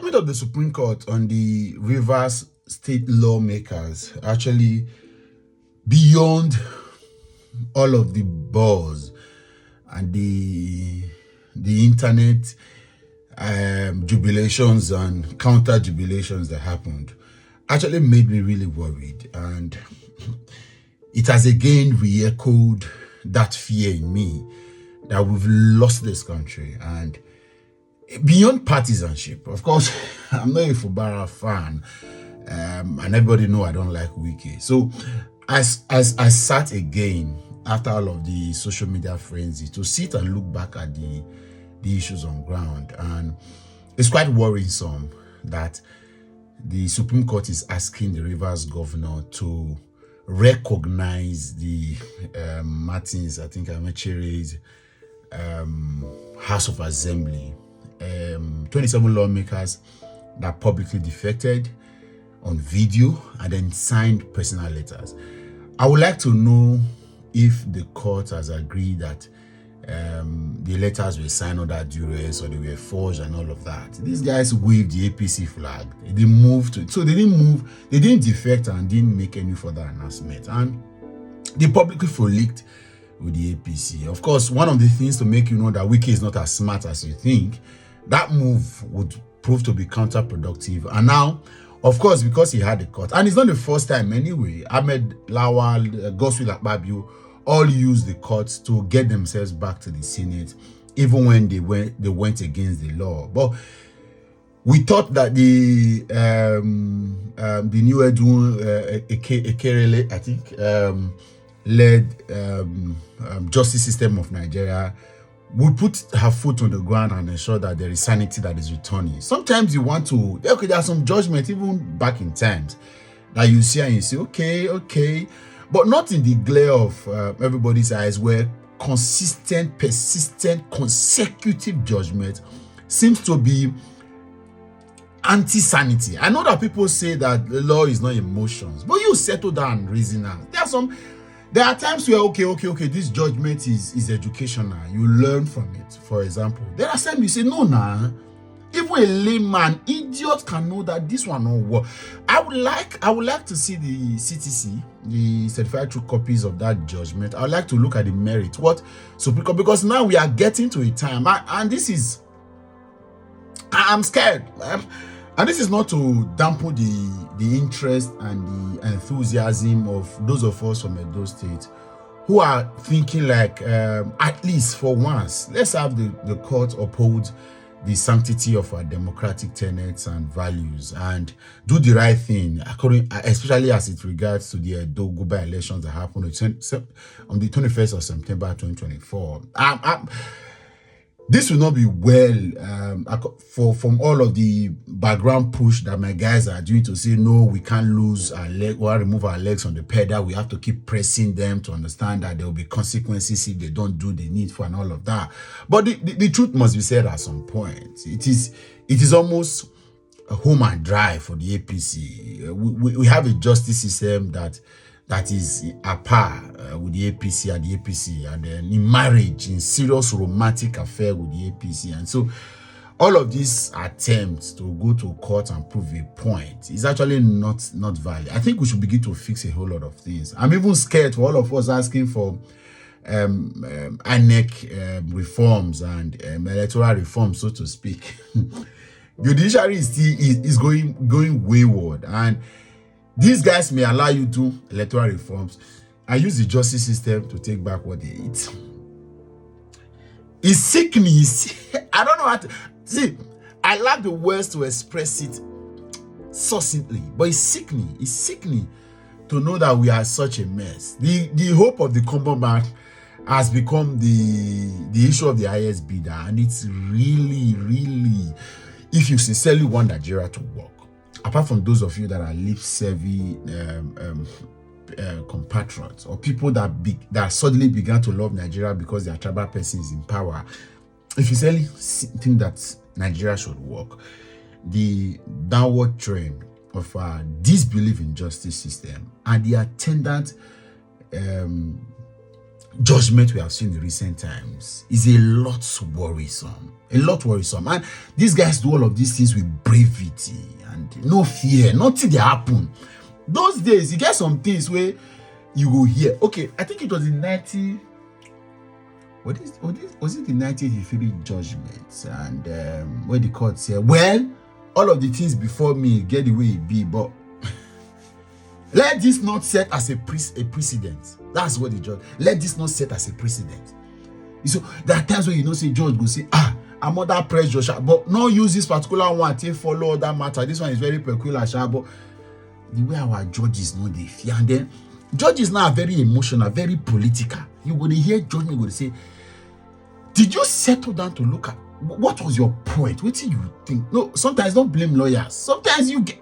Comment of the Supreme Court on the Rivers state lawmakers actually beyond all of the buzz and the internet jubilations and counter jubilations that happened actually made me really worried, and it has again re-echoed that fear in me that we've lost this country. And beyond partisanship, of course, I'm not a Fubara fan, and everybody know I don't like Wike. So as I sat again after all of the social media frenzy to sit and look back at the issues on ground, and it's quite worrisome that the Supreme Court is asking the Rivers governor to recognize the Martins, I think Amechere's House of Assembly, 27 lawmakers that publicly defected on video and then signed personal letters. I would like to know if the court has agreed that the letters were signed under duress or they were forged and all of that. These guys waved the APC flag. They moved to it. So they didn't move, they didn't defect and didn't make any further announcement. And they publicly frolicked with the APC. Of course, one of the things to make you know that Wike is not as smart as you think, that move would prove to be counterproductive. And now, of course, because he had the court, and it's not the first time anyway, Ahmed Lawal, Godswill Akpabio, all used the courts to get themselves back to the Senate, even when they went against the law. But we thought that the new Edo Ekerele, I think, led justice system of Nigeria will put her foot on the ground and ensure that there is sanity that is returning. Sometimes you want to, okay, there's some judgment even back in times that you see and you say, okay, but not in the glare of everybody's eyes, where consistent, persistent, consecutive judgment seems to be anti-sanity. I know that people say that the law is not emotions, but you settle down and reason out. There are times where, okay, this judgment is educational. You learn from it, for example. There are times you say, no, nah. Even a layman, idiot can know that this one won't work. I would like to see the CTC, the certified true copies of that judgment. I would like to look at the merit. What Supreme Court, because now we are getting to a time, and this is, I'm scared. And this is not to dampen the interest and the enthusiasm of those of us from Edo State who are thinking like, at least for once, let's have the court uphold the sanctity of our democratic tenets and values and do the right thing, especially as it regards to the Edo Guba elections that happened on the 21st of September 2024. This will not be well from all of the background push that my guys are doing to say, no, we can't lose our leg or remove our legs on the pedal. We have to keep pressing them to understand that there will be consequences if they don't do the needful and all of that. But the truth must be said at some point. It is almost a home and dry for the APC. We have a justice system that is at par with the APC and then in marriage, in serious romantic affair with the APC. And so all of these attempts to go to court and prove a point is actually not valid. I think we should begin to fix a whole lot of things. I'm even scared for all of us asking for INEC reforms and electoral reforms, so to speak. The judiciary is going wayward, and these guys may allow you to do electoral reforms and use the justice system to take back what they eat. It's sickening. I don't know how to see. I lack the words to express it succinctly, but it's sickening. It's sickening to know that we are such a mess. The hope of the common man has become the issue of the highest bidder, and it's really, if you sincerely want Nigeria to work, apart from those of you that are lip-savvy compatriots or people that suddenly began to love Nigeria because their tribal person is in power, if you really think that Nigeria should work, the downward trend of our disbelief in justice system and the attendant judgment we have seen in recent times is a lot worrisome. And these guys do all of these things with bravery and no fear. Nothing they happen. Those days, you get some things where you go hear. Okay, I think it was in 90. Was it the 1983 judgment? And where the court said, well, all of the things before me get the way it be, but let this not set as a precedent. That's what the judge. Let this not set as a precedent. So there are times when you know say judge go say, I'm under pressure, but not use this particular one to follow that matter. This one is very peculiar, but the way our judges know they fear, and then judges now are very emotional, very political. You go to hear judgment, go to say, did you settle down to look at what was your point? What do you think? No, sometimes don't blame lawyers. Sometimes you get.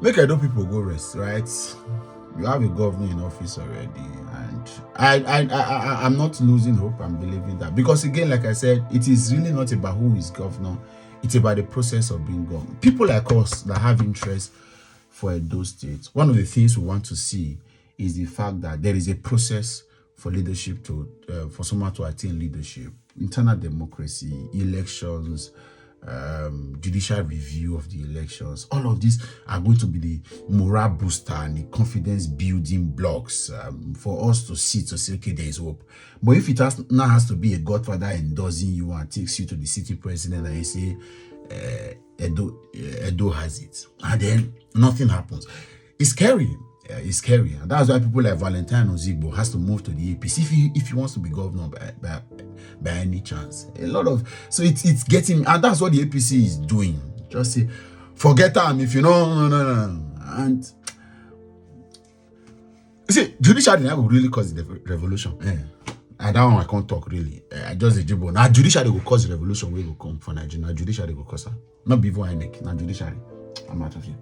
Make Edo people go rest, right? You have a governor in office already, and I'm not losing hope. I'm believing that, because again, like I said, it is really not about who is governor. It's about the process of being governor. People like us that have interest for Edo State, one of the things we want to see is the fact that there is a process for leadership to for someone to attain leadership, internal democracy, elections, judicial review of the elections. All of these are going to be the morale booster and the confidence building blocks for us to see, to say, okay, there is hope. But if it now has to be a godfather endorsing you and takes you to the city president and you say Edo has it, and then nothing happens, it's scary. It's scary, and that's why people like Valentine Ozigbo has to move to the APC if he wants to be governor by any chance. So it's getting, and that's what the APC is doing. Just say, forget him if you know, no. And see, judiciary never really cause the revolution. And that one I can't talk really. I just a jibble. Now judiciary will cause the revolution. We will come for Nigeria. Now judiciary will cause her. Not before INEC. Now judiciary. I'm out of here.